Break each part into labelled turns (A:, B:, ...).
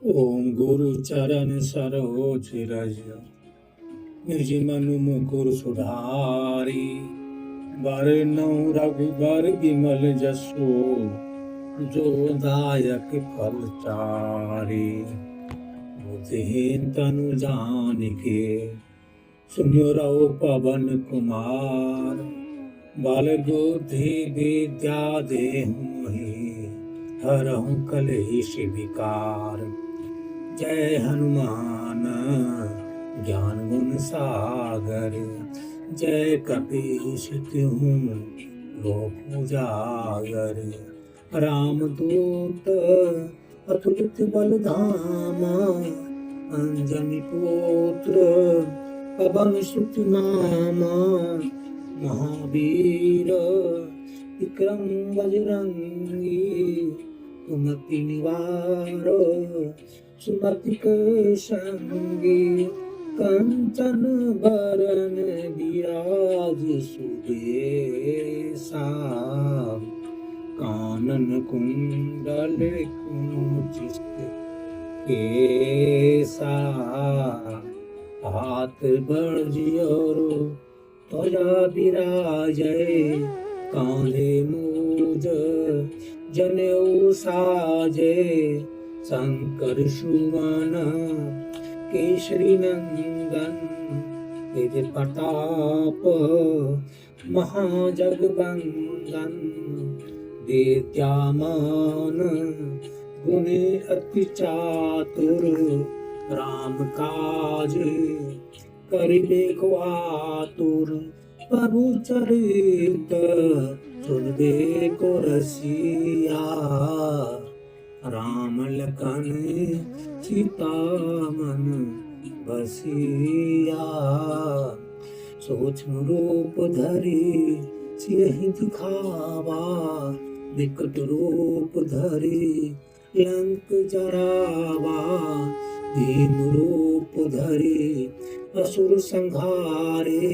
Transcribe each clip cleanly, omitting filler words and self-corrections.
A: ओम गुरु चरण सरोज रज निज मनु मुकुर सुधारी बरनउँ रघुबर विमल जसु जो दायक फल चारि। बुद्धिहीन तनु जानिके सुमिरौ पवन कुमार। बल बुद्धि विद्या देहु मोहि हरहु कलेश विकार। जय हनुमान ज्ञान गुण सागर जय कपीश तिहु लोक उजागर। रामदूत अतुलित बल धामा अंजनी पुत्र पवन सुत नामा। महावीर विक्रम बजरंगी सुमति निवारो सुमति के संगी। कंचन बरन विराज सुबेसा कानन कुंडल कुंचित केसा। हाथ बज्र ध्वजा विराजै कांधे मूज जनेऊ साजे। शंकर सुवन केसरी नंदन तेज प्रताप महाजगवंदन। विद्यामान गुणी अति चातुर राम काज करिबे को आतुर। प्रभु चरित सुनबे को रसिया राम लखन सीता मन बसिया। सूक्ष्म रूप धरि सियहि दिखावा विकट रूप धरि लंक जरावा। भीम रूप धरि असुर संहारे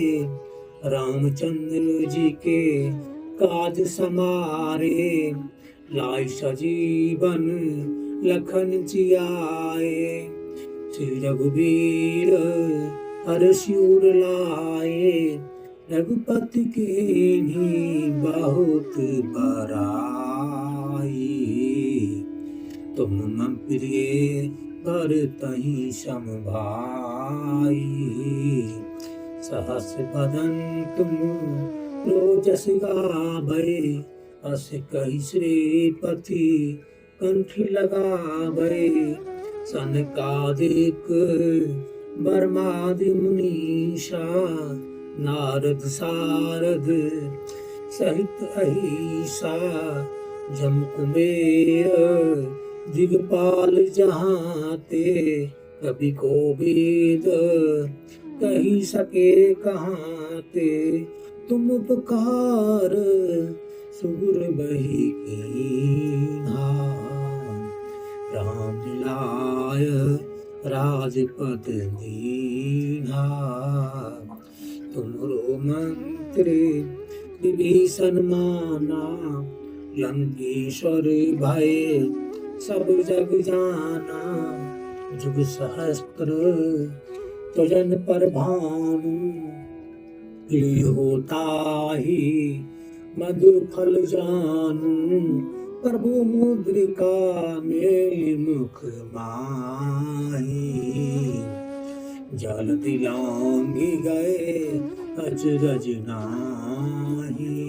A: रामचंद्र जी के काज समारे। लाय सजीवन लखन जियाए श्री रघुवीर हर्षि उर लाए। रघुपति कीन्ही बहुत बड़ाई तुम मम प्रिय भरतहि सम भाई। सहस बदन तुम रोजस गावै अस कहि श्रीपति कंठ लगावै। सनकादिक ब्रह्मादि मुनीषा नारद सारद सहित अहिसा। जम कुबेर दिगपाल जहाते कवि कोविद कही सके कहाते। तुम उपकार सुर बही कीन्हा राम लाय राजपद दीन्हा। तुमरो मंत्र विभीषण माना लंकेश्वर भय सब जग जाना। जुग सहस्त्र तुजन पर भानु होता ही मधुर फल जानू। प्रभु मुद्रिका मेलि मुख माही जल दिलांघि गए अचरज नाही।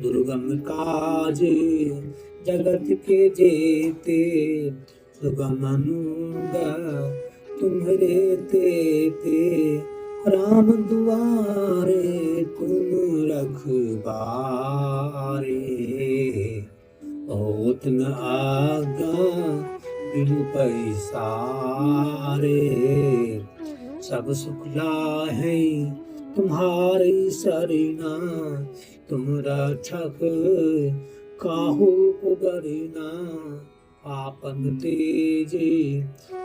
A: दुर्गम काज जगत के जेते सुगम अनुग्रह तुम्हरे तेते। राम दुआरे तुम रखबारे होत न आज्ञा बिनु पैसारे। सब सुख लाहे तुम्हारी सरना तुम रक्षक काहू को डरना। आपन तेजे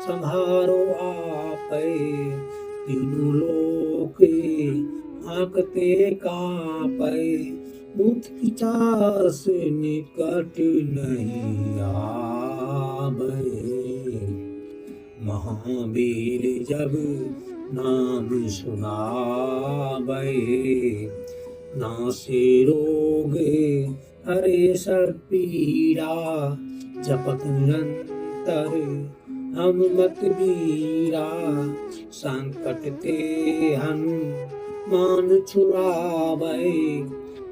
A: संहारो आपै तीनों लोक आंकते कांपै। भूत पिशाच निकट नहीं आवे। महावीर जब नाम सुनावे, नासे रोग हरे सब पीरा, जपत निरंतर हनुमत बीरा, संकट ते हनुमान छुड़ावे,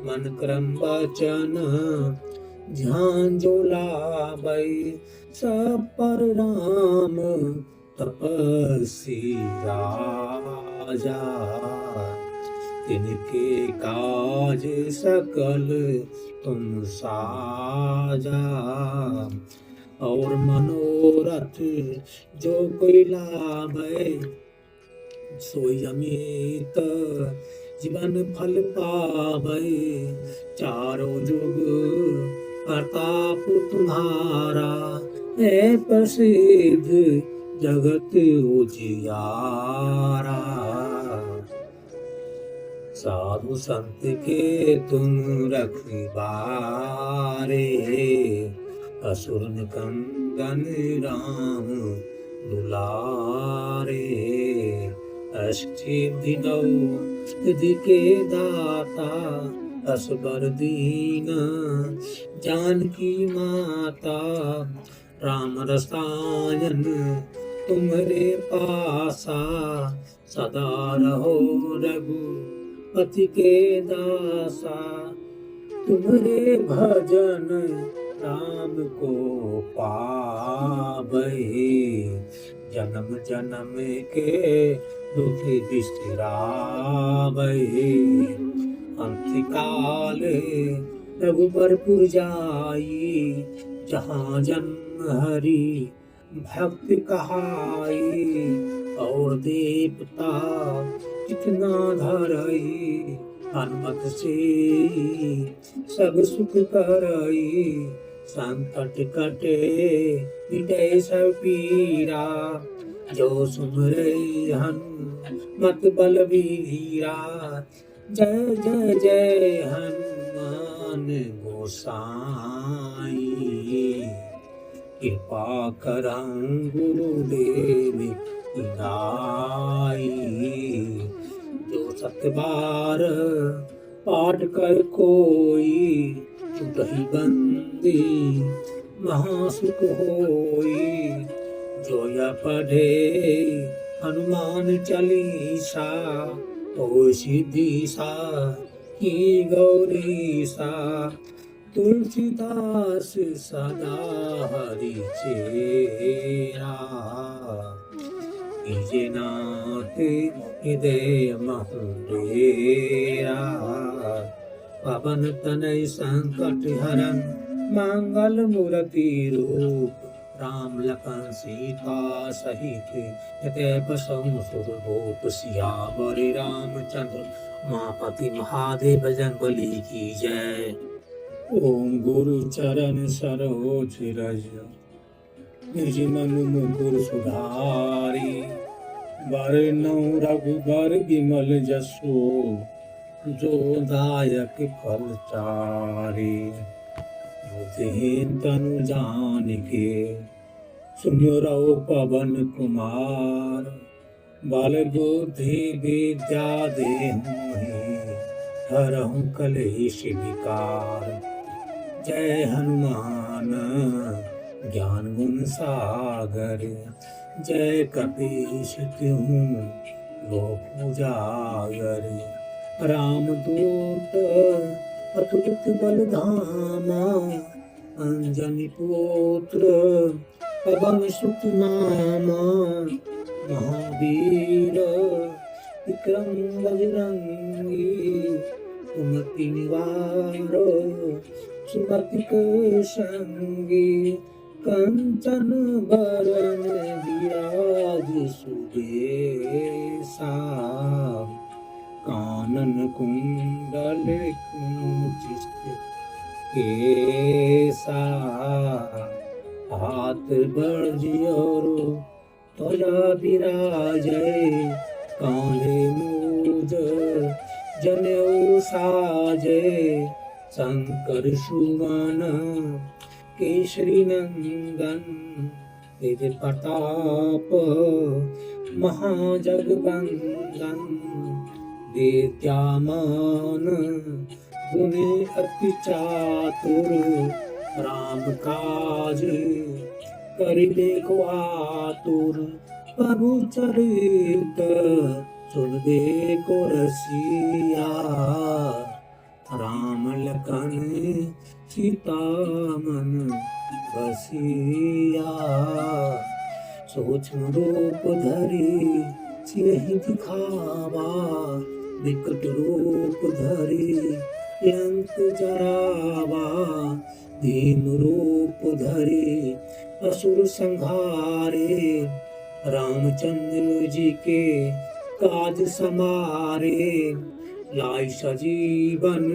A: मन क्रम वचन ध्यान जो लावे, सब पर राम तपस्वी राजा, तिनके काज सकल तुम साजा, और मनोरथ जो कोई लावे, सोई अमित जीवन फल पावे, चारों जुग प्रताप तुम्हारा, है प्रसिद्ध जगत उजियारा, साधु संत के तुम रखवारे, असुर निकंदन राम दुलारे, अष्टसिद्धि नौ निधि के दाता, असबर दीन जानकी माता, राम रसायन तुम्हारे पासा, सदा रहो रघुपति के दासा, तुम्हारे भजन राम को पावे, जन्म जन्म के दुख बिसरावे, अंतकाल रघुबरपुर जाई, जहाँ जन्म हरि भक्त कहाई, और देवता कितना धरई, हनुमत से सब सुख करई, संकट कटे मिटे सब पीरा, जो सुमरे हनुमत बलवीरा, जय जय जय हनुमान गोसाई, कृपा करं गुरुदेव नाई, जो सतबार पाठ कर कोई, छुटहि बंदी महासुख होई, जो यह पढ़े हनुमान चालीसा, ओ सिद्धि की गौरीसा, तुलसीदास सदा हरि चेरा, इजे नाथ हृदय महुडेरा, पवन तनय संकट हरन मंगल मूर्ति रूप, राम लखन सीता सहित हित सुरभूप, सियावर रामचंद्र मापति महादेव जंगली की जय। ओम गुरु चरण सरोज रज, निज मनु मुकुर सुधारी, बरनौ रघुबर विमल जसो, जो दायक फल चारि, बुद्धिहीन तनु जानिके, सुमिरौ पवन कुमार, बल बुद्धि विद्या देहु, हरहु कलेश विकार, जय हनुमान ज्ञान गुण सागर, जय कपीश तिहु लोक उजागर, रामदूत अतुलित बल धामा, अंजनी पुत्र पवन सुत नामा, महावीर विक्रम बजरंगी, सुमति निवारो सुमति के संगी, कंचन बरन विराज सुबेसा, कानन कुंडल कुंचित केसा, हाथ बर्जियोरो त्वचा विराजय, कांधे मूज जनेऊ साजय, शंकर सुवन केसरी नंदन, तेज प्रताप महाजगबंदन, विद्यामान गुणी अति चातुर, राम काज करिबे को आतुर, प्रभु चरित सुनबे को रसिया, राम लखन सीता मन बसिया। सूक्ष्म रूप धरि सियहि दिखावा, विकट रूप धरि लंक जरावा, भीम रूप धरि असुर संहारे, रामचंद्र जी के काज समारे, लाय सजीवन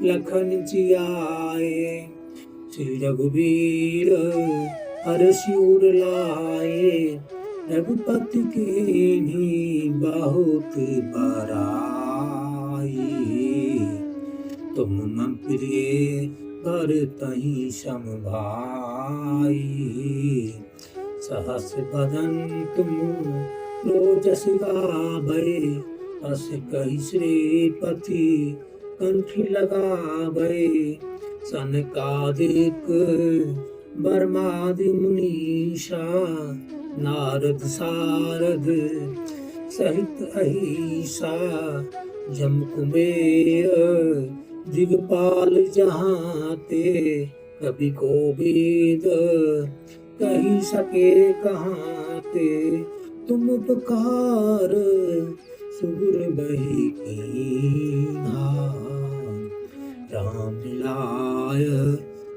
A: लखन जियाए, श्री रघुवीर हरषि उर लाए, रघुपति कीन्ही बहुत बड़ाई, तुम मम प्रिय भरतहि सम भाई, सहस बदन तुम रोजस गावै, अस कहि श्रीपति कंठ लगावै, सनकादिक ब्रह्मादि मुनीषा, नारद सारद सहित अहिसा, जम कुबेर दिगपाल जहाँ ते, कवि कोविद कही सके कहाँ ते, तुम उपकार सुगुर बही कीन्हा, राम लाय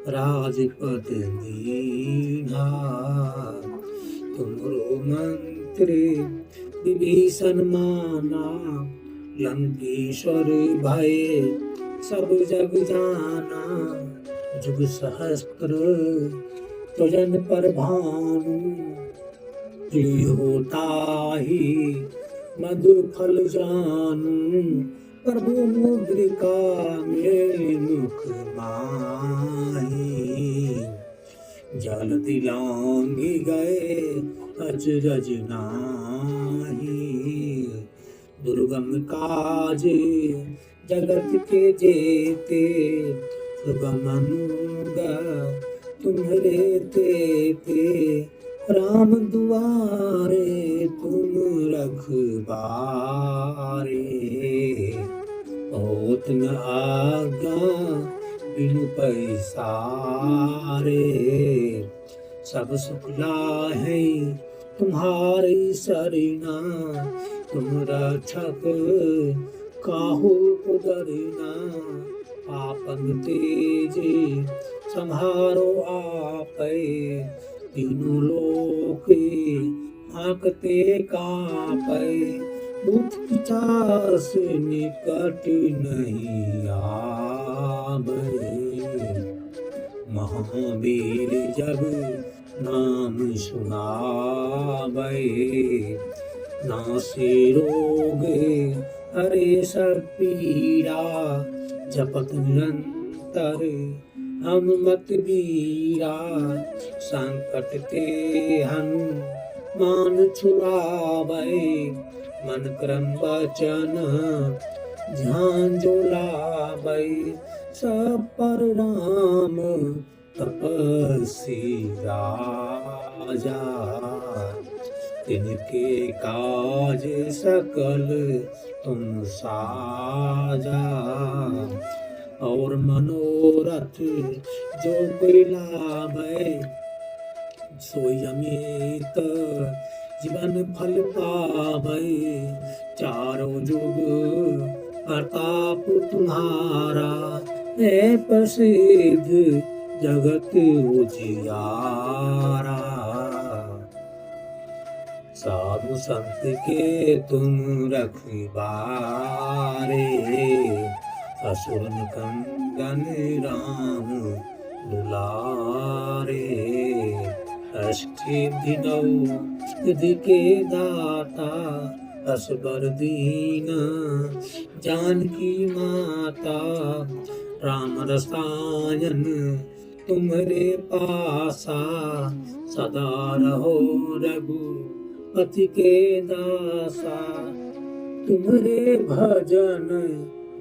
A: राजपद दीन्हा, तुमरो मंत्री विभीषण माना, लंकेश्वर भय सब जग जाना, जुग सहस्त्र तुजन पर भानु, होता ही मधुर फल जानू, प्रभु मुद्रिका मेरे मुख माही, जल दिलांगी गए अचरज नाही, दुर्गम काज जगत के जेते, सुगम अनुगा तुम्हारे ते, राम दुआरे तुम रखबारे, होत न आज्ञा बिनु पैसारे, सब सुख लाहे तुम्हारी सरीना, तुम रक्षक काहू को डरना, आपन तेजे संहारो आपै, तीनों लोक आंकते कांपै, दुख पिचास निकट नहीं आबै, महावीर जब नाम सुनाबै, नासे रोग हरे सब पीरा, जपत निरंतर हनुमत बीरा, संकट ते हनुमान छुड़ावै, मन क्रम वचन ध्यान जो लावै, सब पर राम तपस्वी राजा, तिनके काज सकल तुम साजा, और मनोरथ जो कोई लाभै, सोई अमित जीवन फल पावै, चारों जुग प्रताप तुम्हारा, है प्रसिद्ध जगत उजियारा, साधु संत के तुम रखवारे, असुर कंदन राम दुलारे, अष्टि दिनौ सिद्धि के दाता, असबर दीन जानकी माता, राम रसायन तुम्हारे पासा, सदा रहो रघुपति के दासा। तुम्हारे भजन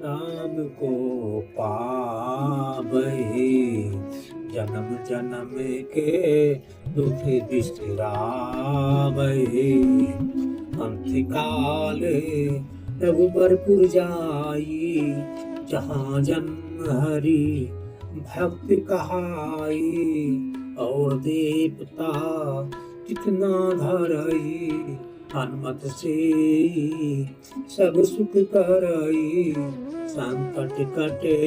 A: राम को पावै, जन्म जन्म के दुख बिसरावै। अंतकाल रघुबरपुर जाई, जहाँ जन्म हरि भक्ति कहाई। और देवता कितना धरई, हनुमत से सब सुख करई। संकट कटे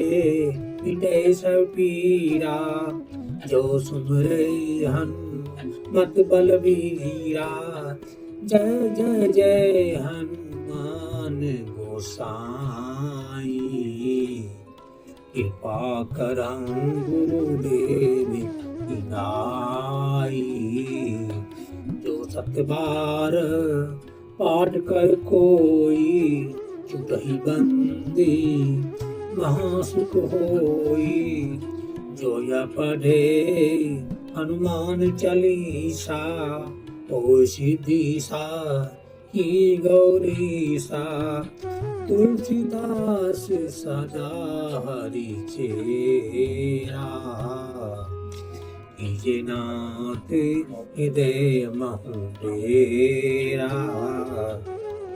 A: मिटे सब पीरा, जो सुमरे हनुमत बलबीरा। जय जय जय हनुमान गोसाई, कृपा करं गुरुदेव नाई। जो सत बार पाठ कर कोई, छूटहि बंदी महासुख होई। जो यह पढ़े हनुमान चालीसा, ओ सिद्धि की गौरीसा। तुलसीदास सदा हरि चेरा, कीजे नाथ हृदय महु डेरा।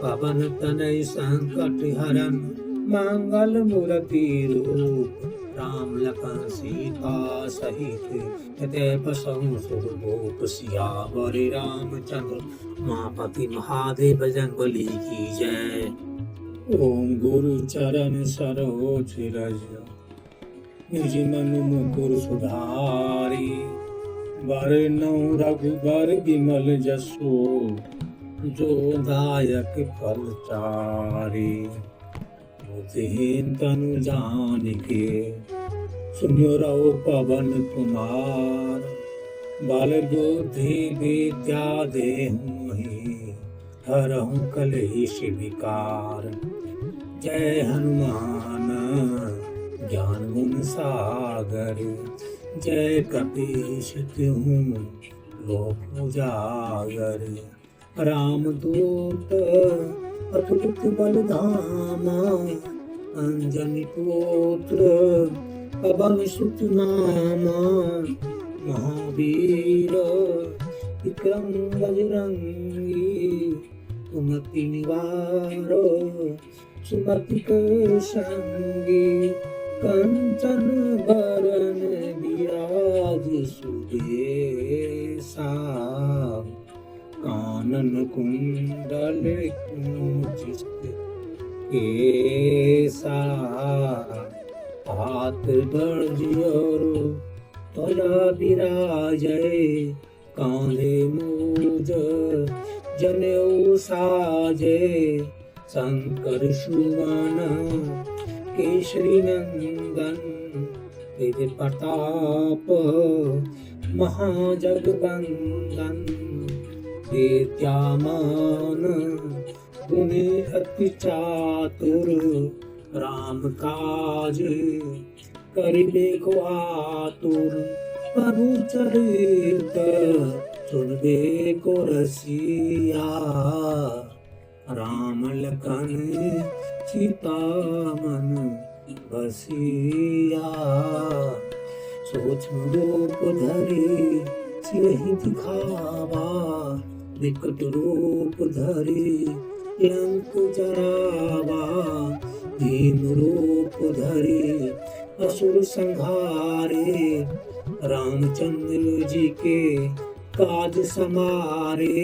A: पवन तनय संकट हरन, मंगल मूर्ति रूप। राम लखन सीता सहित, हृदय बसहु सुरभूप। सियावर रामचंद्र मापति महादेव जंगली की जय। ओम गुरु चरण सरोज रज, निज मनु मुकुर सुधारी। वरनौ रघुबर विमल जसो, जो दायक फल चारि। बुद्धिहीन तनु जानिके, सुनियो रहो पवन कुमार। बल बुद्धि विद्या देहु मोहि, हरहु कलेश विकार। जय हनुमान ज्ञान गुण सागर, जय कपीश तिहु लोक उजागर। रामदूत अतुलित बल धामा, अंजनी पुत्र पवन सुत नामा। महावीर विक्रम बजरंगी, सुमति निवारो सुमति के संगी। कंचन बरन विराज सुबेसा, कानन कुंडल कुंचित केसा। हाथ बर्जियोरो त्वजा विराजय, कांधे मूज जनेऊ साजे। शंकर सुवन केसरी नंदन, तेज प्रताप महाजगवंदन। विद्यामान गुणी अति चातुर, राम काज करिबे को आतुर। प्रभु चरित सुनबे को रसिया, राम लखन सीता मन बसिया। सूक्ष्म रूप धरि सिरहि दिखावा, विकट रूप धरि लंक जरावा। भीम रूप धरि असुर संहारे, रामचंद्र जी के काज समारे।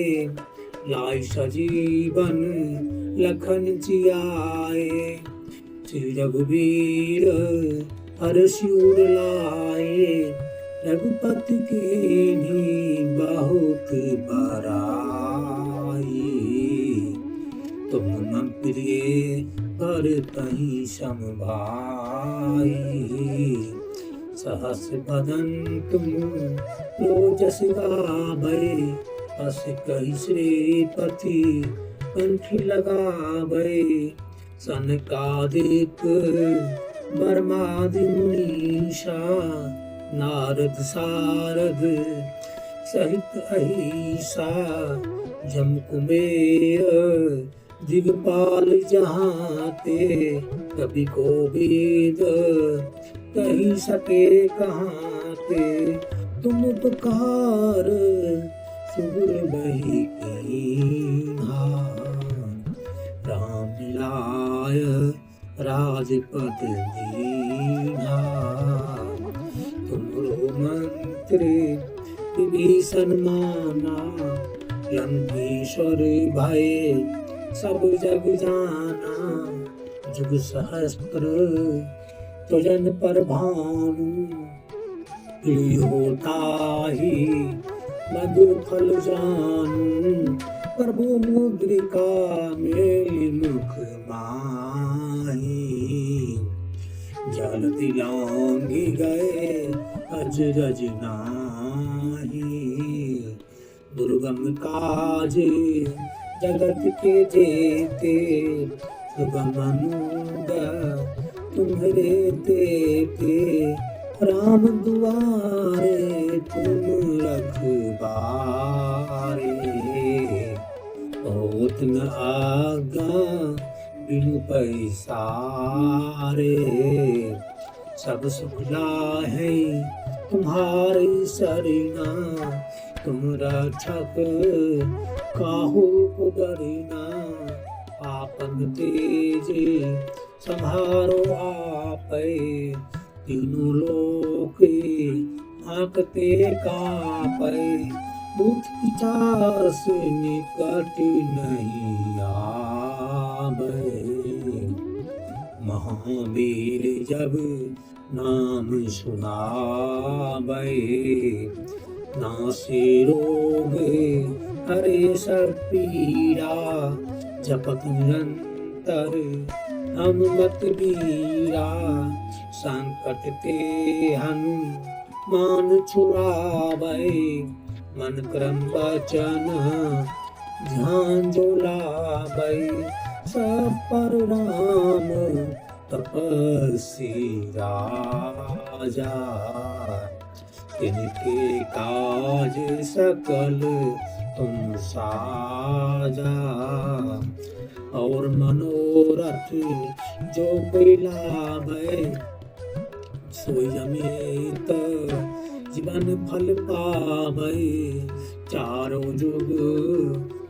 A: लाई सजीवन लखन जियाए, श्री रघुवीर हर्षि उर लाए। रघुपति के बहुत बड़ाई, तुम मम प्रिय भरतहि सम भाई। सहस बदन तुम रोजस गावै, अस कहि श्रीपति कंठ लगावै। सनकादिक ब्रह्मादि मुनीषा, नारद सारद सहित अहिसा जम कुबेर दिगपाल जहाँ ते कभी कोविद कही सके कहाँ ते तुम पुकार सुर बही कीन्हा राम लाय राजपद दीन्हा तुमरो मंत्री विभीषण माना लंकेश्वर भय सब जग जाना जुग सहस्त्र तुजन पर भानु होता ही मधुर फल जानू प्रभु मुद्रिका मेली मुख माही जल दिलांगी गए अजरज नाही दुर्गम काज जगत के जेते सुगम अनुगा तुम्हारे देते राम दुआरे तुम रखबारे होत न आगा बिनु पैसारे सब सुख है तुम्हारी शरणा तुम रक्षक काहू को डरना आपन तेज संहारो आपै तीनों लोक आंकते कापै दुख विचार से निकट नहीं आवे महावीर जब नाम सुनावे नासे रोग हरे सब पीरा जपत निरंतर हम मत बीरा संकट ते हनुमान छुड़ावे मन क्रम वचन ध्यान जो लावे सब पर राम तपस्वी राजा तिनके काज सकल तुम साजा और मनोरथ जो कोई लावे सोई अमित जीवन फल पावे चारों जुग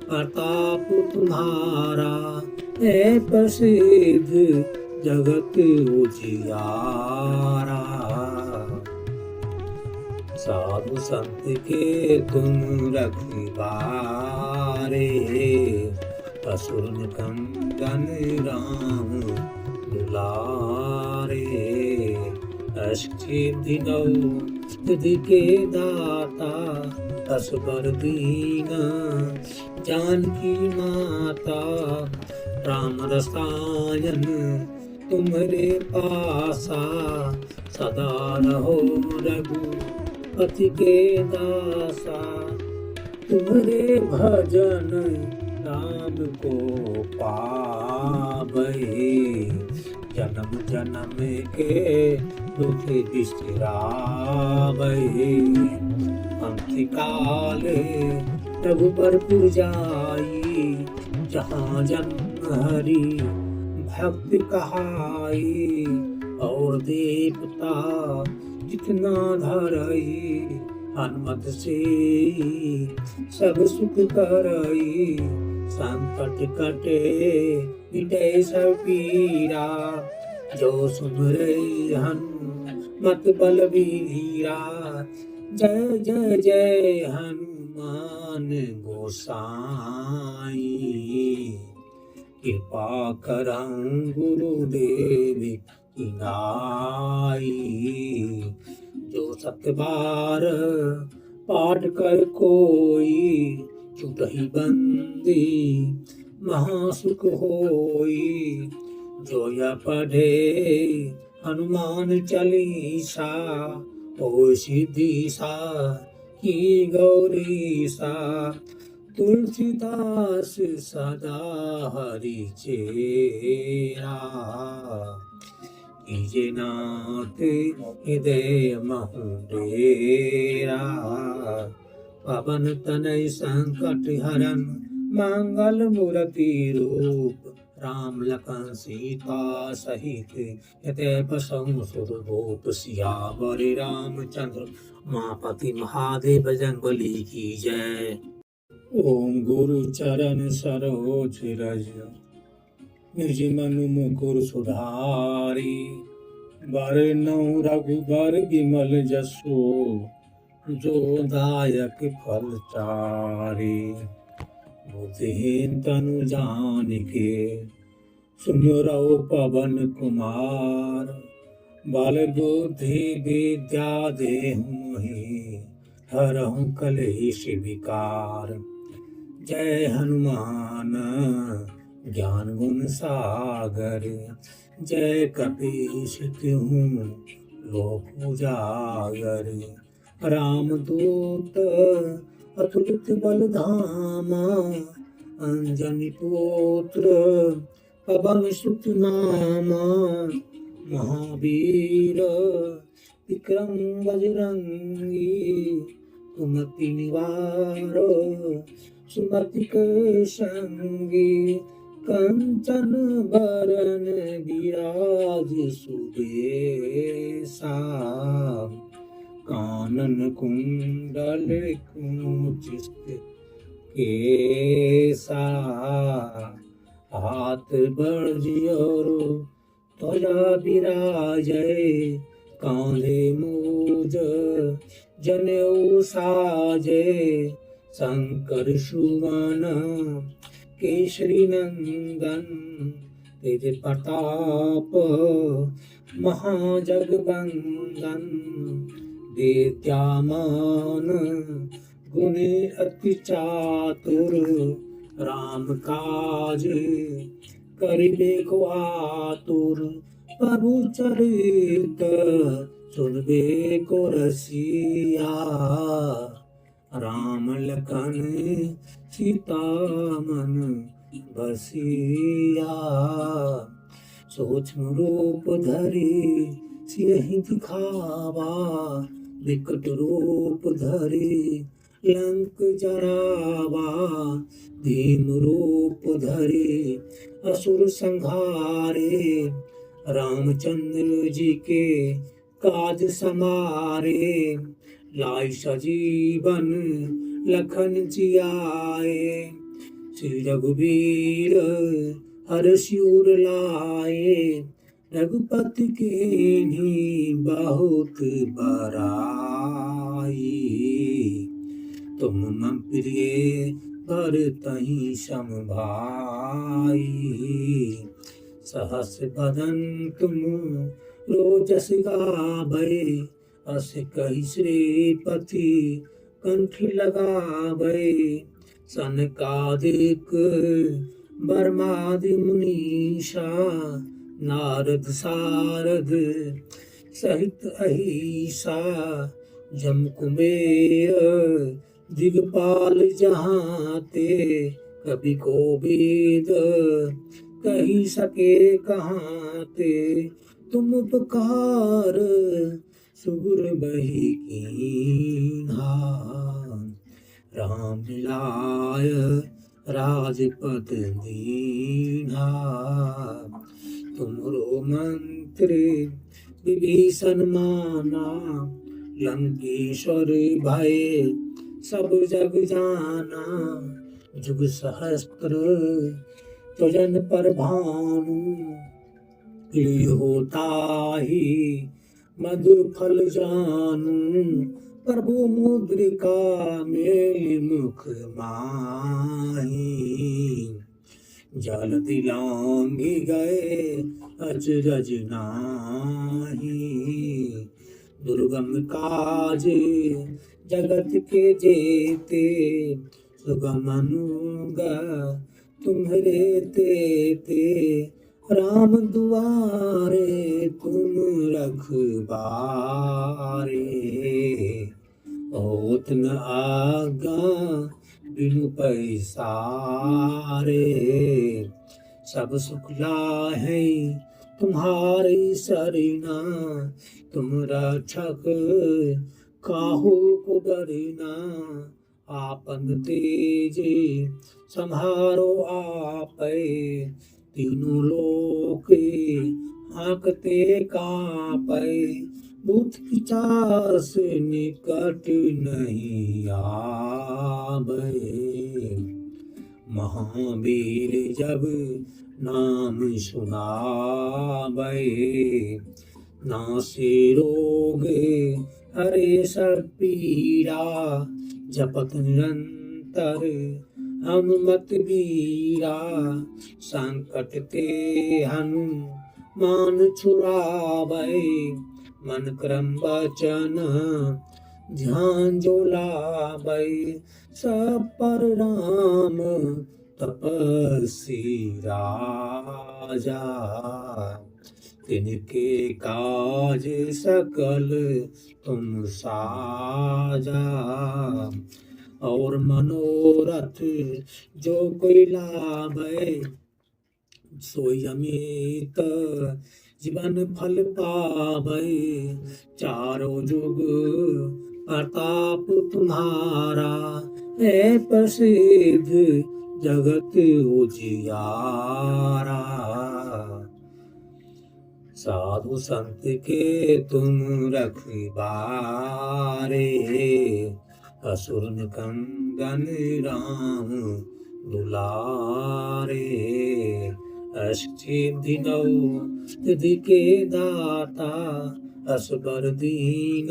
A: प्रताप तुम्हारा है प्रसिद्ध जगत उजियारा साधु संत के तुम रखवारे असुर कंदन राम दुलारे अष्टि नौ निधि के दाता असबर दीन जानकी माता राम रसायन तुम्हारे पासा सदा रहो रघुपति के दासा तुम्हारे भजन नाम को पावे जन्म जन्म के दुख बिसरावे अंतिकाल रघुपरपुर जाई जहाँ जन्म हरि भक्ति कहाई और देवता जितना धरई हनुमत से सब सुख करई संकट कटे मिटे सब पीरा जो सुमरे हनुमत बलबीरा जय जय जय हनुमान गोसाई कृपा करं गुरुदेव की नाई जो सतबार पाठ कर कोई छुटहि बंदी महासुख होई जो यह पढ़े हनुमान चालीसा ओ सिद्धि की गौरी सा तुलसीदास सदा हरि चेरा कीजे नाथ हृदय महु डेरा। पवन तनय संकट हरन मंगल मूर्ति रूप। राम लखन सीता सहित हृदय बसहु सुरभूप। सियावर रामचंद्र उमापति महादेव जंगबली की जय। ओम गुरु चरण सरोज रज निज मनु मुकुर सुधारी। बरनउँ रघुबर विमल जसु जो दायक फल चारि। बुद्धिहीन तनु जानिके सुमिरौ पवन कुमार। बल बुद्धि विद्या देहु मोहि हरहु कलेश विकार। जय हनुमान ज्ञान गुण सागर। जय कपीश तिहु लोक उजागर। रामदूत अतुलित बल धामा। अंजनी पुत्र पवन सुत नामा। महावीर विक्रम बजरंगी। कुमति निवारो सुमति के संगी। कंचन बरन विराज सुबेसा। कानन कुंडल कुंचित केसा। हाथ बज्र ध्वजा विराजै। कांधे मूज जनेऊ साजै। शंकर सुवन केसरी नंदन। तेज प्रताप महाजगवंदन। विद्यामान गुणी अति चातुर। राम काज करिबे को आतुर। प्रभु चरित सुनबे को रसिया। राम लखन सीता मन बसिया। सूक्ष्म रूप धरि सियहि दिखावा। विकट रूप धरि लंक जरावा। भीम रूप धरि असुर संहारे। रामचंद्र जी के काज समारे। लाए सजीवन लखन जियाए। श्री रघुवीर हर्षि उर लाए। रघुपति कीन्ही बहुत बड़ाई। तुम मम प्रिय भरतहि सम भाई। सहस बदन तुम रोजस गावै। अस कहि श्रीपति कंठ लगावै। सनकादिक ब्रह्मादि मुनीषा। नारद सारद सहित अहिसा। जम कुबेर दिगपाल जहाँ ते। कवि कोविद कही सके कहाँ ते। तुम उपकार सुगुर बही कीन्हा। राम मिलाय राजपद दीन्हा। तुमरो मंत्र विभीषण माना। लंकेश्वर भय सब जग जाना। जुग सहस्त्र तुजन पर भानु। होता ही मधुर फल जानू। प्रभु मुद्रिका मेलि मुख माही। जल दिलांघि गए अचरज नाही। दुर्गम काज जगत के जेते। सुगम अनुग्रह तुम्हरे तेते। राम दुआरे तुम रखबारे। होत न आज्ञा बिनु पैसारे। सब सुख लाहे तुम्हारी शरणा तुम रक्षक, काहू को डरना। आपन तेजे संहारो आपै, तीनों लोक हाँकते कांपै। भूत पिशाच निकट नहीं आवे, महावीर जब नाम सुनावे। नासे रोग हरे सब पीरा, जपत निरंतर हनुमत वीरा। संकट ते हनुमान छुड़ावे, मन क्रम वचन ध्यान जो लावे। सब पर राम तपस्वी राजा, तिनके काज सकल तुम साजा। और मनोरथ जो कोई लावे, सोई अमित जीवन फल पावे। चारों जुग प्रताप तुम्हारा, है प्रसिद्ध जगत उजियारा। साधु संत के तुम रखवारे, असुर निकंदन राम दुलारे। अष्टसिद्धि नौ निधि के दाता, असबर दीन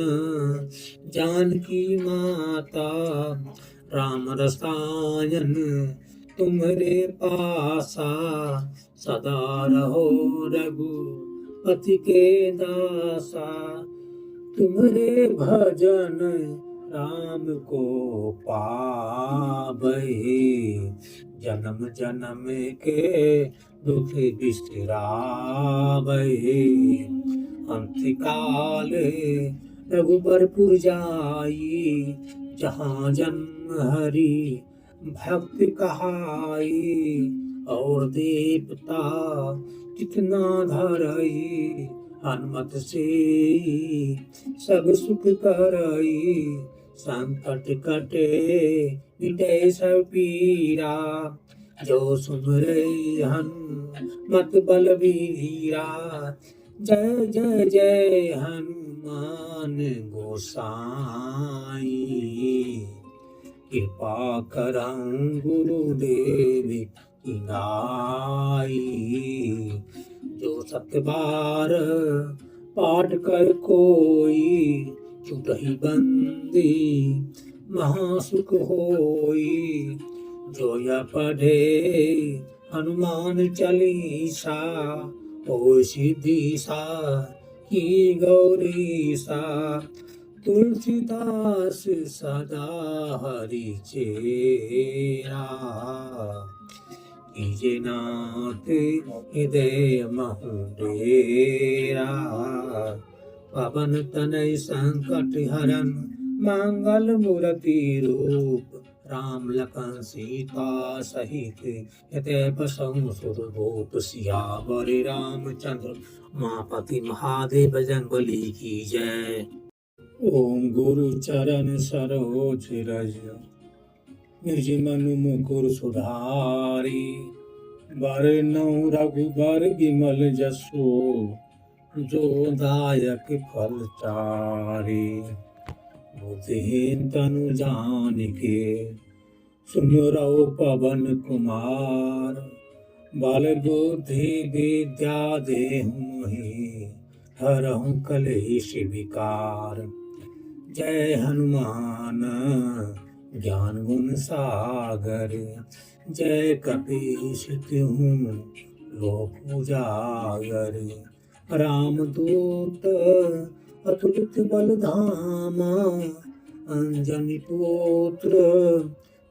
A: जानकी माता। राम रसायन तुम्हारे पासा, सदा रहो रघुपति के दासा। तुम्हारे भजन राम को पावै, जन्म जन्म के दुख बिसरावै। अंतकाल रघुबरपुर जाई, जहाँ जन्म हरि भक्त कहाई। और देवता कितना धरई, हनुमत से सब सुख करई। संकट कटे मिटे सब पीरा, जो सुमरै हनुमत बलबीरा। जय जय जय हनुमान गोसाई, कृपा करहु गुरुदेव की नाई। जो सत बार पाठ कर कोई, छूटहि बंदी महासुख होई। जो यह पढ़े हनुमान चालीसा, ओ सिद्धि की गौरीसा। तुलसीदास सदा हरि चेरा, कीजे नाथ हृदय महु डेरा। पवन तनय संकट हरन, मंगल मूर्ति रूप। राम लखन सीता सहित हृदय बसहु सुरभूप। सियावर रामचंद्र मापति महादेव, बजरंग बली की जय। ओम गुरु चरण सरोज रज, निज मनु मुकुर सुधारी। बरनउँ रघुबर विमल जसु, जो दायक फल चारि। बुद्धिहीन तनु जानिके, सुमिरौ पवन कुमार। बल बुद्धि विद्या देहु मोहि, हरहु कलेश विकार। जय हनुमान ज्ञान गुण सागर, जय कपीश तिहुँ लोक उजागर। रामदूत अतुलित बल धामा, अंजनी पुत्र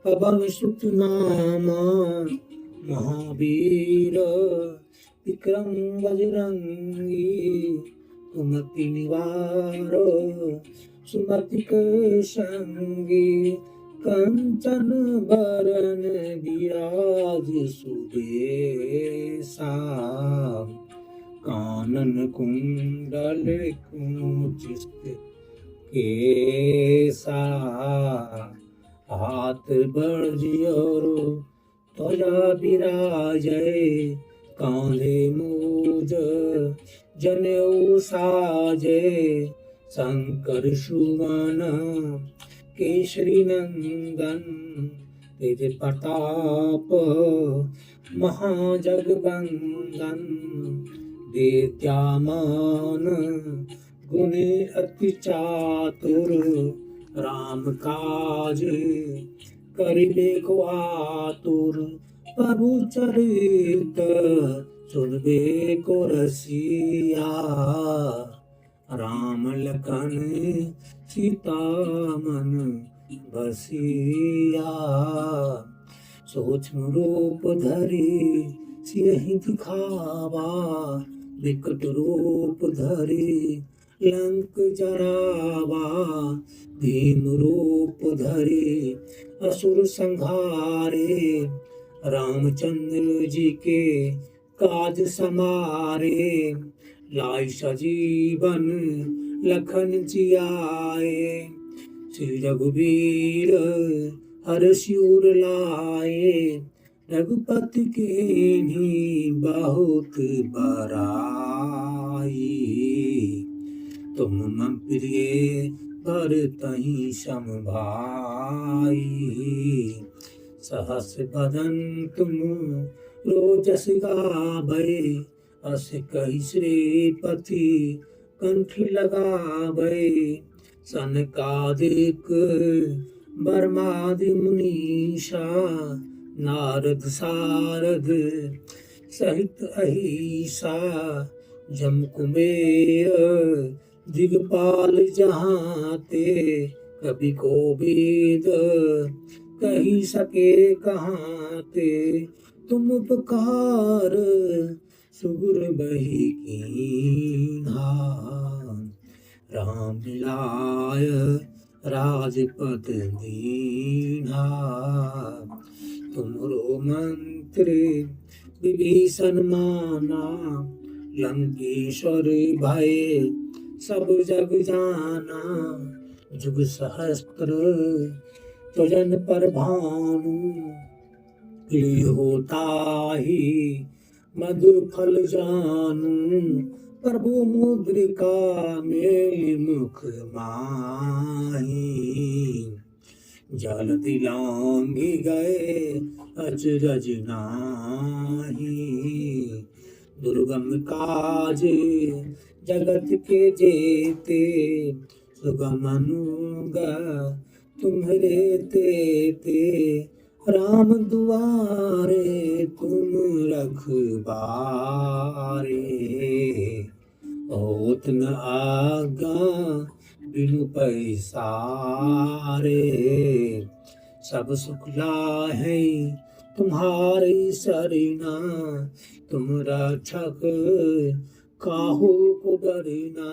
A: पवन सुत नामा। महावीर विक्रम बजरंगी, कुमति निवारो सुमति के संगी। कंचन बरन विराज सुबेसा, कानन कुंडल कुंचित केसा, हाथ बर्जियोर त्वचा विराजय, कांधे मूज जनेऊ साजे, शंकर सुमन केसरी नंदन, तेज प्रताप महाजगबंदन, विद्यामान गुण अति चातुर, राम काज करिबे को आतुर, प्रभु चरित सुनबे को रसिया, राम लखन सीता मन बसिया, सूक्ष्म रूप धरि सियहि दिखावा, विकट रूप धरि लंक जरावा, भीम रूप धरि असुर संहारे, रामचंद्र जी के काज समारे, लाय सजीवन लखन जियाए, श्री रघुवीर हर्षिउर लाए, रघुपति के बहुत बड़ाई, तुम मम प्रिय भरतहि सम भाई, सहस बदन तुम रोजस गावै, अस कहि श्रीपति कंठ लगावै, सनकादिक बर्मादि मुनीषा, नारद सारद सहित अहिसा, जम कुबेर दिगपाल जहाँ ते, कवि कोविद कही सके कहाँ ते, तुम उपकार सुगुर बही कीन्हा, राम मिलाय राजपद दीन्हा, तुमरो मंत्र विभीषण माना, लंकेश्वर भय सब जग जाना, जुग सहस्त्र तुजन पर भानु, होता ही मधुर फल जानू, प्रभु मुद्रिका मेल मुख माही, जल दिलांगी गए अचरज नाही, दुर्गम काज जगत के जेते, सुगम अनुगा तुम्हारे ते, राम दुआरे तुम रखबारे, होत न आगा बिनु पैसारे, सब सुख लाहे तुम्हारी सरीना, तुम रक्षक काहू को डरना,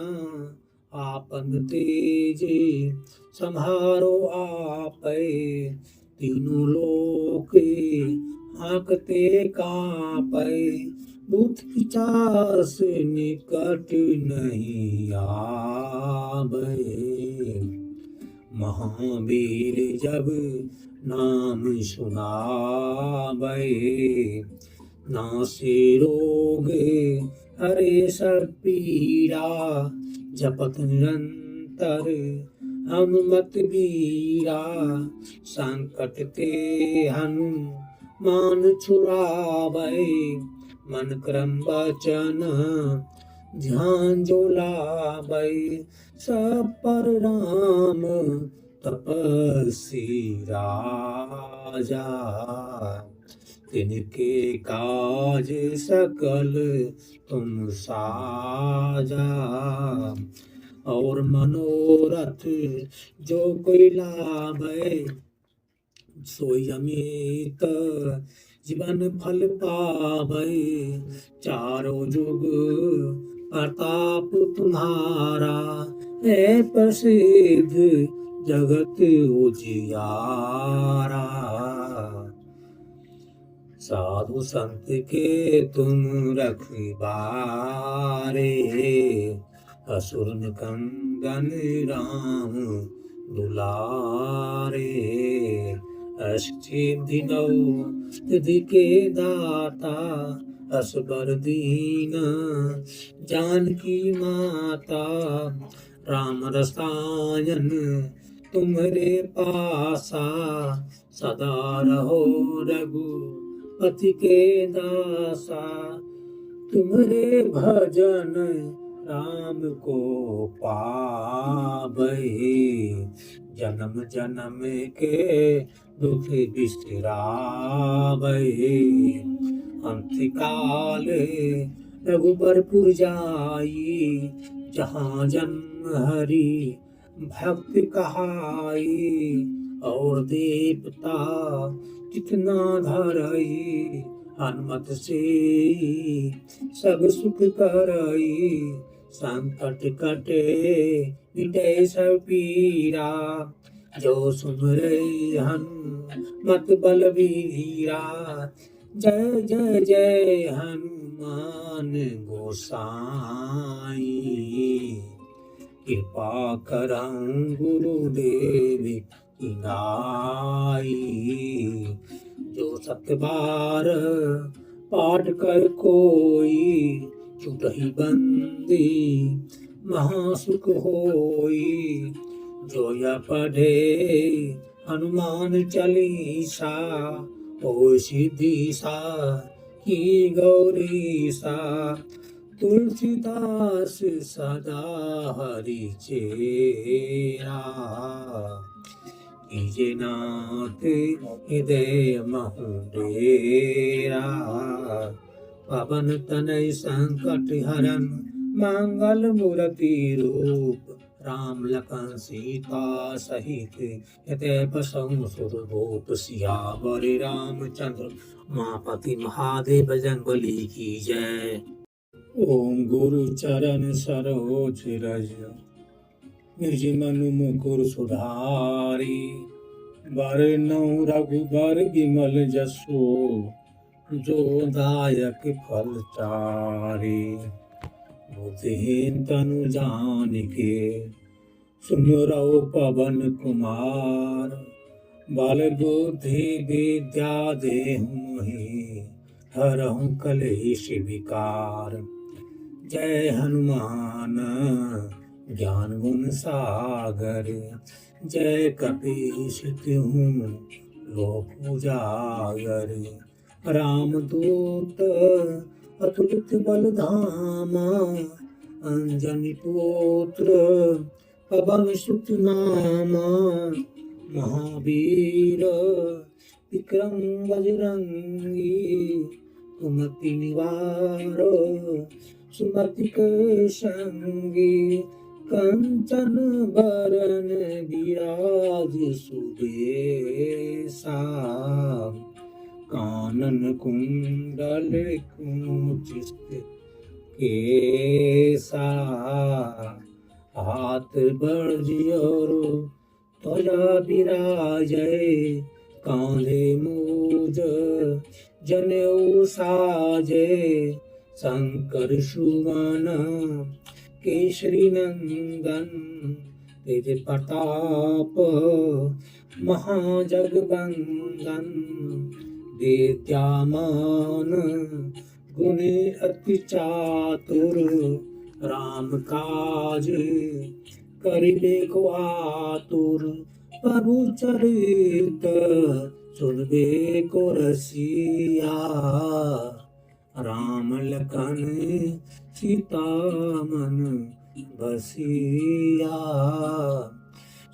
A: आपन तेजे संहारो आपै, तीनों लोक हाँकते कांपै, भूत पिशाच निकट नहीं आबै, महावीर जब नाम सुनाबै, नासे रोग हरे सब पीरा, जपत निरंतर हनुमत वीरा, संकट ते हनुमान छुड़ावै, मन क्रम वचन ध्यान जो लावै, सब पर राम तपस्वी राजा, तिनके काज सकल तुम साजा, और मनोरथ जो कोई लाभै, सोई अमित जीवन फल पावै, चारों जुग प्रताप तुम्हारा, है प्रसिद्ध जगत उजियारा, साधु संत के तुम रखवारे, असुर निकंदन राम दुलारे। अष्टि दिनौ तिथि के दाता, असबर दीन जानकी माता। राम रसायन तुम्हारे पासा, सदा रहो रघुपति के दासा। तुम्हारे भजन राम को पावै, जन्म जन्म के दुख बिसरावै। अंतकाल रघुबरपुर जाई, जहाँ जन्म हरि भक्त कहाई। और देवता कितना धरई, हनुमत से सब सुख करई। संकट कटे मिटे सब पीरा, जो सुमरै हनुमत बलबीरा। जय जय जय हनुमान गोसाई, कृपा करहु गुरुदेव की नाई। जो सत बार पाठ कर कोई, छूटहि बंदी महासुख होई। जो यह पढ़े हनुमान चालीसा, ओ सिद्धि की गौरीसा। तुलसीदास सदा हरि चेरा, कीजे नाथ हृदय महु डेरा। पवन तनय संकट हरन, मंगल मूर्ति रूप। राम लखन सीता सहित हृदय बसहु सुरभूप। सियावर रामचंद्र मापति महादेव बजरंगबली की जय। ओम गुरु चरण सरोज रज, निज मनु मुकुर सुधारी। बरनउँ रघुबर विमल जसो, जो दायक फल चारि। बुद्धिहीन तनु जानिके, सुमिरौ पवन कुमार। बल बुद्धि विद्या देहु मोहि, हरहु कलेश विकार। जय हनुमान ज्ञान गुण सागर, जय कपीश तिहुँ लोक उजागर। रामदूत अतुलित बल धामा, अंजनी पुत्र पवन सुत नामा। महावीर विक्रम बजरंगी, कुमति निवारो सुमति के संगी। कंचन बरन विराज सुबेसा, कानन कुंडल कुंचित केसा। हाथ बज्र ध्वजा विराजै, कांधे मूज जनेऊ साजै। शंकर सुवन केसरी नंदन, तेज प्रताप महाजगवंदन। विद्यामान गुण अति चातुर, राम काज करिबे को आतुर। प्रभु चरित सुनबे को रसिया, राम लखन सीता मन बसिया।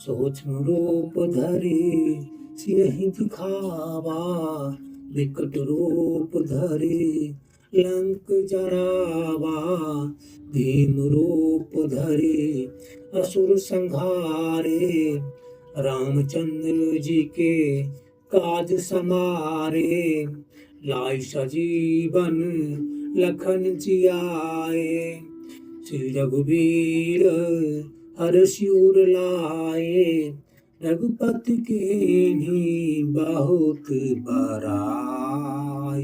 A: सूक्ष्म रूप धरि सियहि दिखावा, विकट रूप धरि लंक जरावा। भीम रूप धरि असुर संहारे, रामचंद्र जी के काज समारे। लाई सजीवन लखन जियाए, श्री रघुवीर हर्षि उर लाए। रघुपति के बहुत बड़ाई,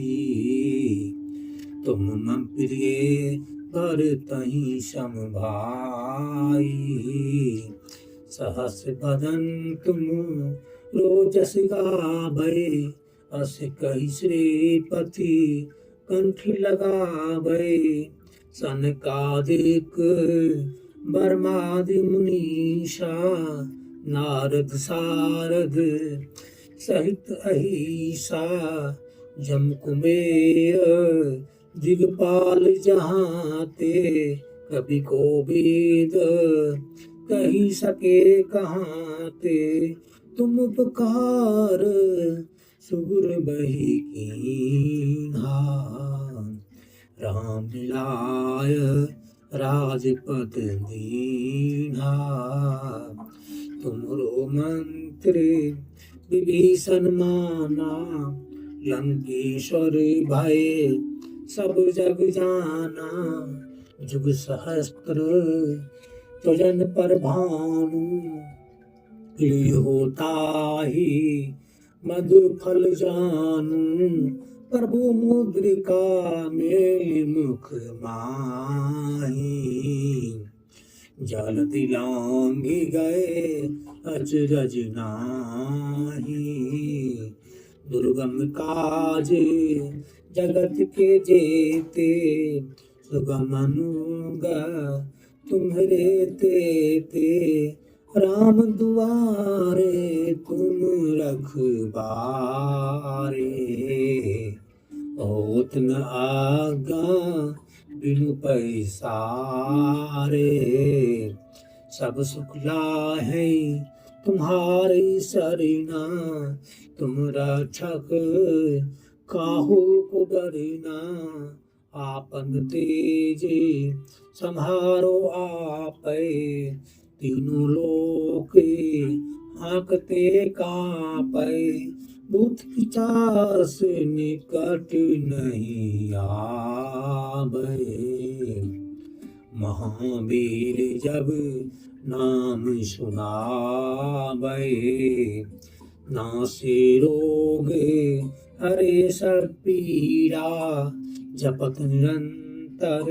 A: तुम मम प्रिय भरतहि सम भाई। सहस बदन तुम रोजस गावै, अस कहि श्रीपति कंठ लगावै। सनकादिक बर्मादि मुनीषा, नारद सारद सहित अहिसा। जम कुबेर दिगपाल जहाँ ते, कवि कोविद कही सके कहाँ ते। तुम उपकार सुगुर बही कीन्हा, राम मिलाय राजपद दीन्हा। तुमरो मंत्र विभीषण माना, लंकेश्वर भय सब जग जाना। जुग सहस्त्र तुजन पर भानु, होता ही मधुर फल जानू। प्रभु मुद्रिका मेलि मुख माही, जल दिलांघि गए अचरज नाही। दुर्गम काज जगत के जेते, सुगम अनुगा तुम्हरे तेते। राम दुआरे तुम रखबारे, होत न आज्ञा बिनु पैसारे। सब सुख लाहे तुम्हारे शरणा, तुम रक्षक काहू को डरना। आपन तेजे संहारो आपै, तीनों लोक हाँकते कांपै। भूत पिशाच निकट नहीं आबै, महावीर जब नाम सुनाबै। नासे रोग हरे सब पीरा, जपत निरंतर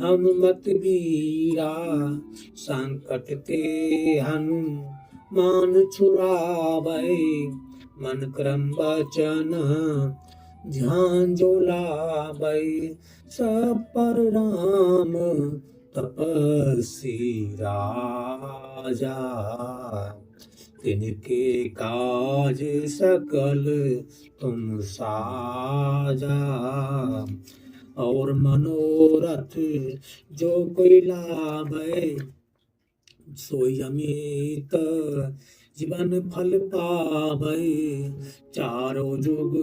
A: हनुमत वीरा। संकट ते हनुमान छुड़ावै, मन क्रम वचन ध्यान जो लावै। सब पर राम तपस्वी राजा, तिनके काज सकल तुम साजा। और मनोरथ जो कोई लावै, सोई अमित जीवन फल पावै। चारों जुग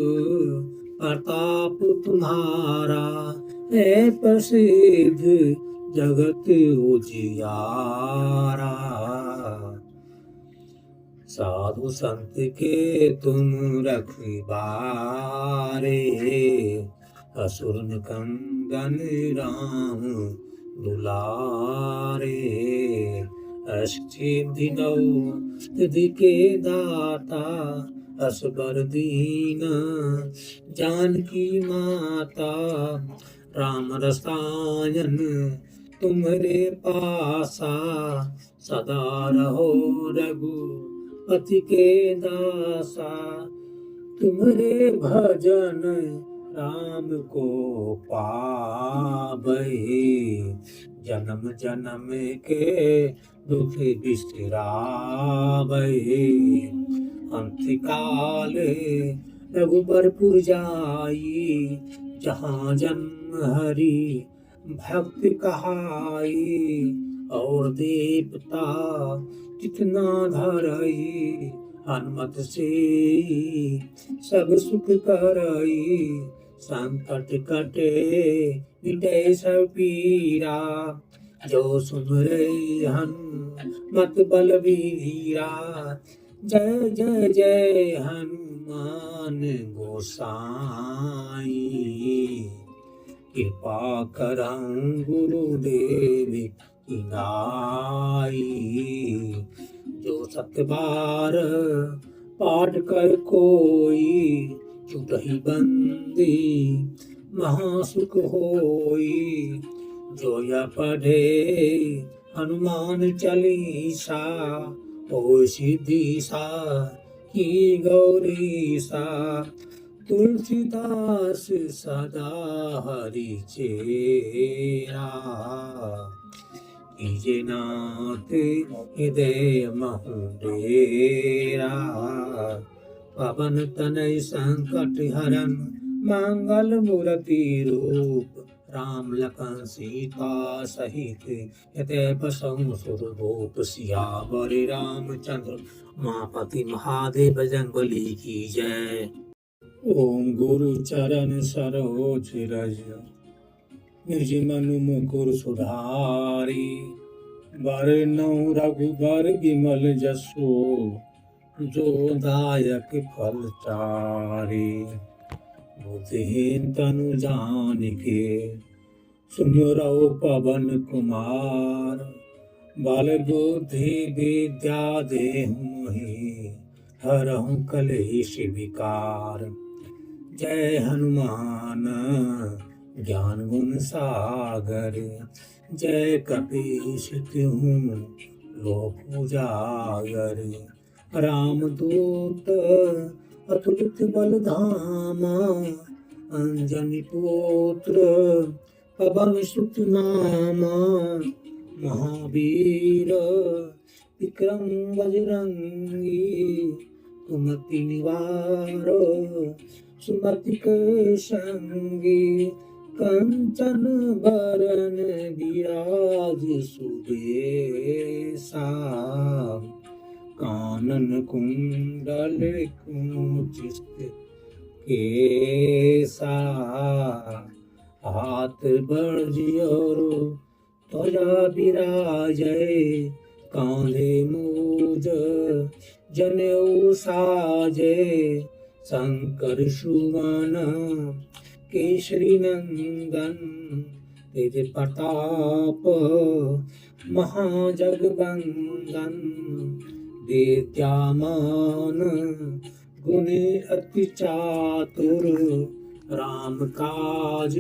A: प्रताप तुम्हारा, है प्रसिद्ध जगत उजियारा। साधु संत के तुम रखबारे, असुर निकंदन राम दुलारे। अष्टसिद्धि नौ निधि के दाता, असबर दीन जानकी माता। राम रसायन तुम्हारे पासा, सदा रहो रघुपति के दासा। तुम्हारे भजन राम को पावै, जन्म जन्म के दुख बिसरावै। अंतकाल रघुबरपुर जाई, जहाँ जन्म हरि भक्त कहाई। और देवता कितना धरई, हनुमत से सब सुख करई। संकट कटे मिटे सब पीरा, जो सुमरै हनुमत बलबीरा। जय जय जय हनुमान गोसाई, कृपा करहु गुरुदेव की नाई। जो 7 बार पाठ कर कोई, छुटहि बंदी महासुख होई। जो यह पढ़े हनुमान चालीसा ओ सिद्धि की गौरीसा। तुलसीदास सदा हरि चेरा कीजे नाथ हृदय महु डेरा। पवन तनय संकट हरन मंगल मूर्ति रूप। राम लखन सीता सहित हृदय बसहु सुरभूप। सियावर रामचंद्र मापति महादेव बजरंगबली की जय। ओम गुरु चरण सरोज रज निज मनु मुकुर सुधारी। बरनउँ रघुबर विमल जसो जो दायक फल चारि। बुद्धिहीन तनु जानिके सुमिरौ पवन कुमार। बल बुद्धि विद्या देहु मोहि हरहु कलेश विकार। जय हनुमान ज्ञान गुण सागर। जय कपीश तिहुँ लोक उजागर। रामदूत अतुलित बल धामा। अंजनी पुत्र पवन सुत नामा। महावीर विक्रम बजरंगी। कुमति निवारो सुमति के संगी। कंचन बरन विराज सुबेसा। कानन कुंडल कुंचित केसा। हाथ बज्र ध्वजा विराजै। कांधे मूज जनेऊ साजै। शंकर सुवन केसरी नंदन। तेज प्रताप महाजगवंदन। विद्यामान गुणी अति चातुर। राम काज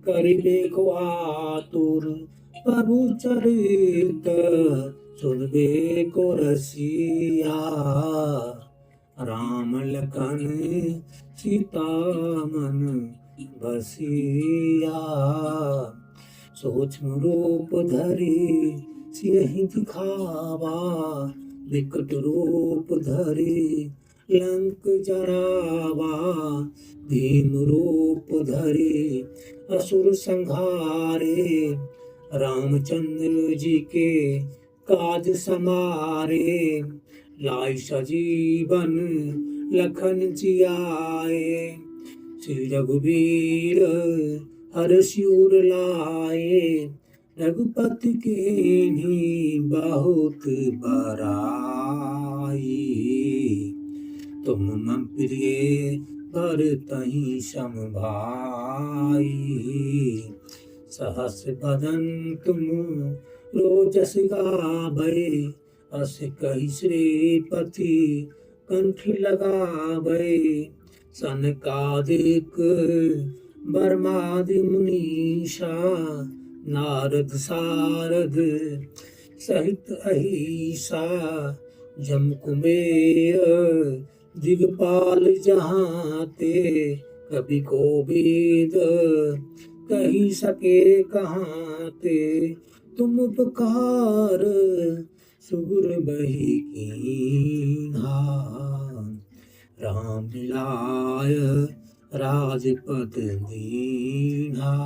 A: करिबे को आतुर। प्रभु चरित सुनबे को रसिया। राम लखन सीता मन बसिया। सूक्ष्म रूप धरि सियहि दिखावा। विकट रूप धरि लंक जरावा। भीम रूप धरि असुर संहारे। रामचंद्र जी के काज समारे। लाए सजीवन लखन जियाए। श्री रघुवीर हर्षि उर लाए। रघुपति कीन्ही बहुत बड़ाई। तुम मम प्रिय भरतहि सम भाई। सहस बदन तुम रोजस गावै। अस कहि श्रीपति कंठ लगावै। सनकादिक ब्रह्मादि मुनीषा। नारद सारद सहित अहिसा। जम कुबेर दिगपाल जहाते। कवि कोविद कही सके कहाते। तुम उपकार सुगुर बही कीन्हा। राम मिलाय राजपद दीन्हा।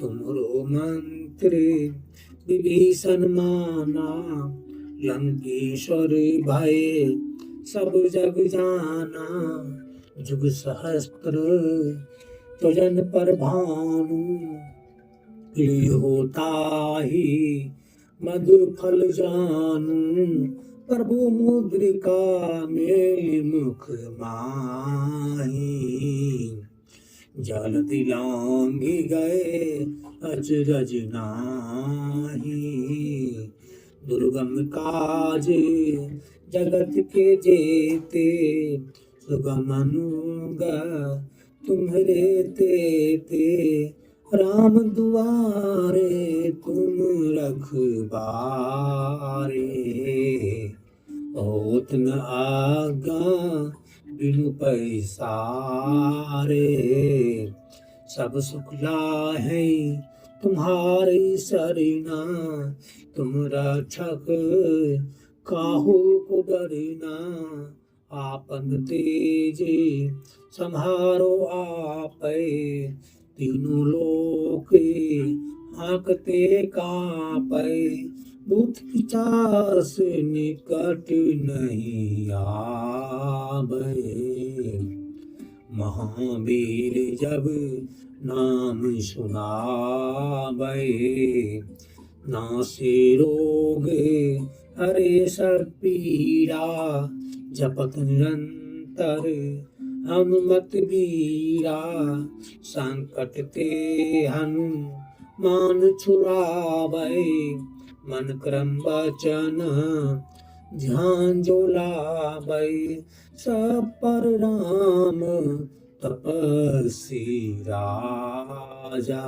A: तुमरो मंत्र विभीषण माना। लंकेश्वर भय सब जग जाना। जुग सहस्त्र तुजन पर भानु। होता ही मधुर फल जानू। प्रभु मुद्रिका मेलि मुख माही। जल दिलांघि गए अचरज नाही। दुर्गम काज जगत के जेते। सुगमनुगा तुम्हारे ते राम दुआरे तुम रखबारे। होत न आगा बिनु पैसारे। सब सुख लाहे तुम्हारे सरीना। तुम रक्षक काहू को डरना। आपन तेजे संहारो आपै। तीनों लोक हाँकते कांपै। भूत पिशाच निकट नहीं आवे। महावीर जब नाम सुनावे। नासे रोग हरे सब पीरा। जपत निरंतर हनुमत वीरा। संकट ते हनुमान छुड़ावे। मन क्रम वचन ध्यान जो लावे। सब पर राम तपस्वी राजा।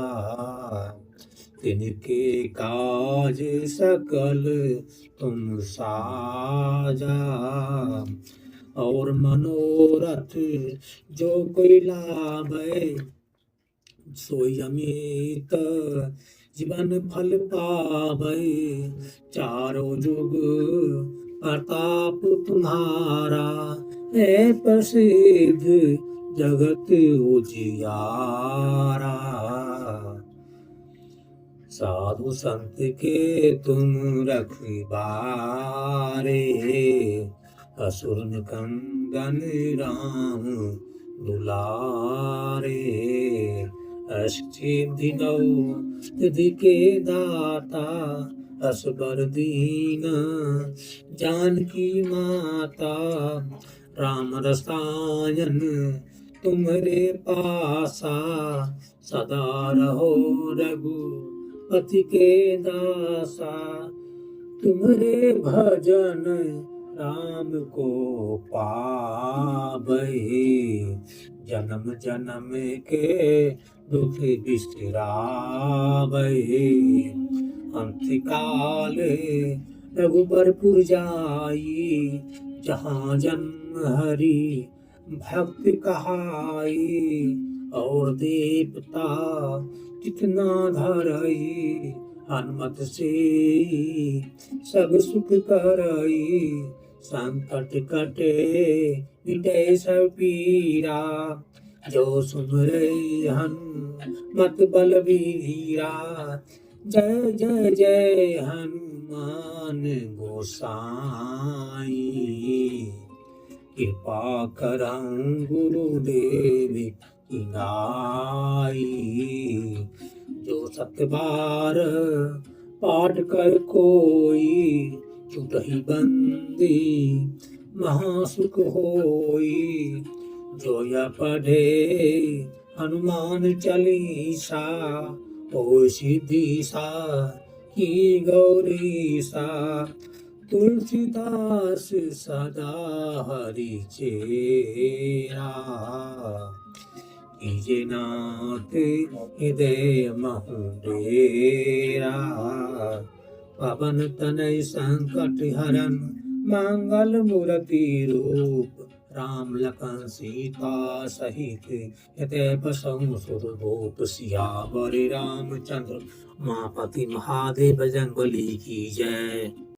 A: तिनके काज सकल तुम साजा। और मनोरथ जो कोई लावे। सोई अमित जीवन फल पावे। चारों जुग प्रताप तुम्हारा। है प्रसिद्ध जगत उजियारा। साधु संत के तुम रखबारे। असुर निकंदन राम दुलारे। अष्टसिद्धि नौ निधि के दाता। असबर दीन जानकी माता। राम रसायन तुम्हारे पासा। सदा रहो रघुपति के दासा। तुम्हारे भजन राम को पावै। जन्म जन्म के दुख बिसरावै। अंतकाल रघुबरपुर जाई। जहाँ जन्म हरि भक्त कहाई। और देवता कितना धरई। हनुमत से सब सुख करई। संकट कटे मिटे सब पीरा। जो सुमरै हनुमत बलवीरा। जय जय जय हनुमान गोसाई। कृपा करं गुरुदेव की नाई। जो सत बार पाठ कर कोई। छूटहि बंदी महासुख होई। जो यह पढ़े हनुमान चालीसा। ओ सिद्धि की गौरीसा। तुलसीदास सदा हरि चेरा। कीजे नाथ हृदय महु डेरा। पवन तनय संकट हरन मंगल मूर्ति रूप। राम लखन सीता सहित हृदय बसहु सुरभूप। सियावर रामचंद्र मापति महादेव बजरंगबली की जय।